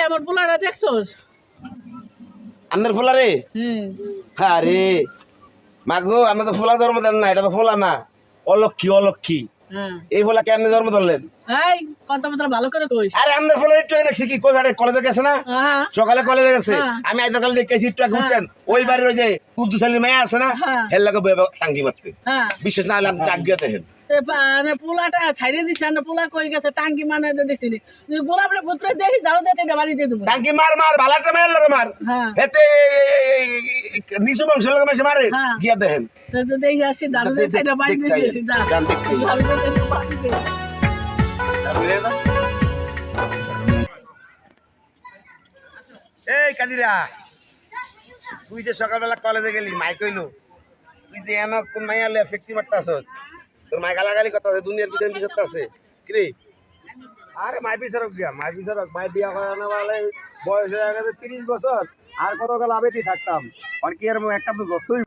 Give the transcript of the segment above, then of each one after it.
আমার পোলাটা দেখছস? আমাদের ফোলা রে? আরে মাগো, আমরা তো ফোলা জন্ম দেন না, এটা তো ফোলা না, অলক্ষী অলক্ষী। এই ফোলা কেমনে জন্ম ধরলেন? এই কথা ভালো করে কইস। আরে আমাদের ফোলা একটু দেখছি কি কই বাড়ি কলেজে গেছে না, সকালে কলেজে গেছে, আমি আজ সকালে দেখেছি একটু আগে বুঝছেন, ওই বাড়ির ওই যে কুদ্দুসালি মেয়ে আছে না, হেল লাগে টাঙ্গি মারতে। বিশেষ না হলে আপনি টাঙ্গিও দেখেন পোলাটা ছাইড়ে দিচ্ছে না, পোলা কই গেছে টাঙ্কি মানে দেখছিলি গোলাপের পুত্র দেখি যাও দিয়েছে বাড়ি দিয়ে দেবো। টাঙ্কি মার মার বালাটা মেয়ের লাগে মার, হেতে নিচু বংশের লাগে মেসে মারে গিয়া দেখেন। দেখি আসি যাও দিয়েছে এটা বাড়ি দিয়ে দিয়েছি। এই কাদিরা, তুই যে সকালবেলা কলেজে গেলি মাই কইলো তুই যে এমন কোন মাইয়া লে ফেক্টি মারতে আসছ, তোর মাই গালাগালি কথা আছে, দুনিয়ার পিছনে পিছতে আছে কিরে? আরে মাই বিচারক গিয়া, মাই বিচারক, মাই বিয়া করানো বলে বয়স হয়ে গেছে 30 বছর, আর কতকাল আবেদি থাকতাম, আর কি আর একটা গতই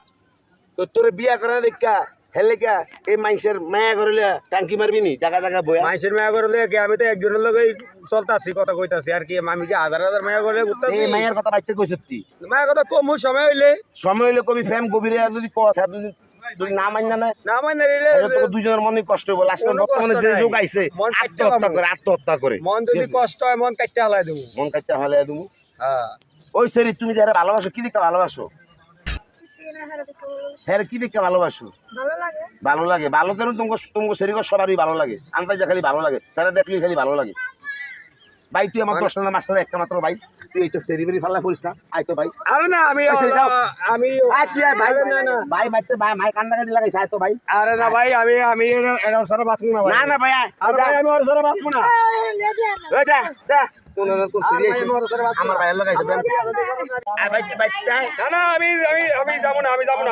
তো তোর বিয়া করা দেখা হেলে কা এই মাইসের মায়া করলে টাঙ্কি মারবি নি জায়গা জায়গা বয়া? মাইসের মায়া করলে কি আমি তো একজনের লগেই চলতাছি, কথা কইতাছি, আর কি আমি কি হাজার হাজার মায়া করলে ঘুরতাছি? এই মায়ের কথা বাইতে কইছতি, মায়ের কথা কম সময় হইলে কবি ফেম গভীরে যদি কস যদি না মান্য না না মানে রিলে তো দুজনের মনে কষ্ট হবে। লাস্ট বর্তমানে যে যুগ আইছে আত্মহত্যা করে মন যদি কষ্ট হয় মন কাটতে হালাই দেবো, মন কাটতে হালাই দেবো। হ্যাঁ ওই সেরি তুমি যারা ভালোবাসো কি দেখে ভালোবাসো? হ্যাঁ কি দেখে ভালোবাসো? ভালো লাগে। ভালো কেন তোমাকে শরীর সবারই ভালো লাগে, আন্দাজে খালি ভালো লাগে, স্যারে দেখলি খালি ভালো লাগে। ভাই তুই আমার 10 না মাস্টার একটা মাত্র ভাই, তুই এই তো সেরিবেরি ফাল্লা করিস না। আই তো ভাই, আরে না আমি ভাই না না ভাই মাইতে ভাই মাই কান্দাকাটি লাগাইছে। আই তো ভাই, আরে না ভাই আমি এর সারা বাঁচবো না ভাই। না না ভাই আমি ওর সারা বাঁচবো না। ওই যা যা কোন সিরিয়াস আমার ভাই লাগাইছে। আই ভাই ভাই না না আমি যাবো না,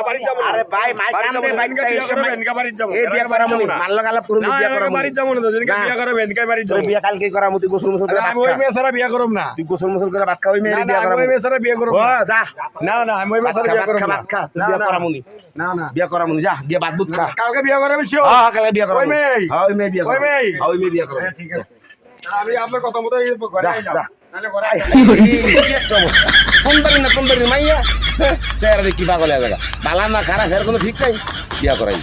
বাড়ি যাবো না। আরে ভাই মাই কান্দে ভাই এই সময় বাড়ি যাবো, এই বিয়া করা মুনি মাল্লা গালা পুরো বিয়া করা বাড়ি যাবো না, যেদিন বিয়া করবে এদিকে বাড়ি যাবো। বিয়া কালকে করা মুতি গোসল মুসল করে আমি ওই মেয়ে ছাড়া বিয়া করব না। তুই গোসল মুসল করে ভাত খা, ওই মেয়ে বিয়া করা ওই মেয়ে ছাড়া বিয়া করব ও যা। না না আমি ওই মেয়ে ছাড়া বিয়া করব না। ভাত খা বিয়া করা মুনি, না না বিয়া করা মুনি, যা বিয়া ভাত দুধ খা। কালকে বিয়া করবে শিও? হ্যাঁ কালকে বিয়া করা ওই মেয়ে, ওই মেয়ে বিয়া করা, ওই মেয়ে বিয়া করা। ঠিক আছে আমি আপনার কথা মতো ঘরে যাই, নালে ঘরে একটা অবস্থা কোন বাড়ি মাইয়া স্যার দেখি পাগল হয়ে যাবে, বালা না খারাপ এর কোনো ঠিক নাই, বিয়া করাই।